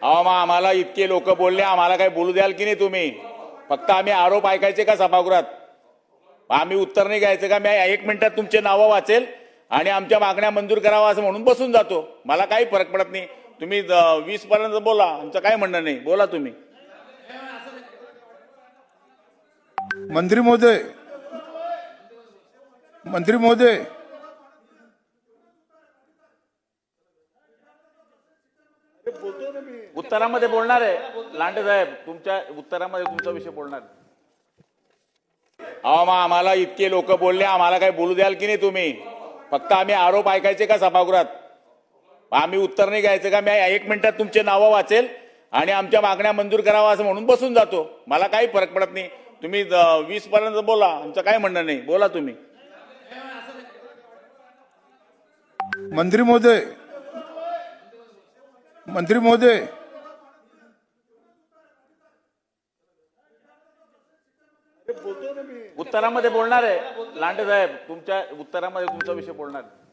अहो मग आम्हाला इतके लोक बोलले, आम्हाला काही बोलू द्याल की नाही तुम्ही? फक्त आम्ही आरोप ऐकायचे का सभागृहात? आम्ही उत्तर नाही घ्यायचं का? मी 1 मिनिटात तुमचे नावं वाचेल आणि आमच्या मागण्या मंजूर करावा असं म्हणून बसून जातो. मला काही फरक पडत नाही. तुम्ही 20 पर्यंत बोला, आमचं काय म्हणणं नाही, बोला तुम्ही. मंत्री महोदय, मंत्री महोदय, उत्तरामध्ये बोलणार आहे लांडे साहेब, तुमच्या उत्तरामध्ये तुमचा विषय बोलणार आहे. अहो मग आम्हाला इतके लोक बोलले, आम्हाला काही बोलू द्याल की नाही तुम्ही? फक्त आम्ही आरोप ऐकायचे का सभागृहात? आम्ही उत्तर नाही घ्यायचं का? मी 1 मिनिटात तुमचे नावं वाचेल आणि आमच्या मागण्या मंजूर करावा असं म्हणून बसून जातो. मला काही फरक पडत नाही. तुम्ही 20 पर्यंत बोला, आमचं काय म्हणणं नाही, बोला तुम्ही. मंत्री महोदय, मंत्री महोदय, उत्तरामध्ये बोलणार आहे लांडे साहेब, तुमच्या उत्तरामध्ये तुमचा विषय बोलणार आहे.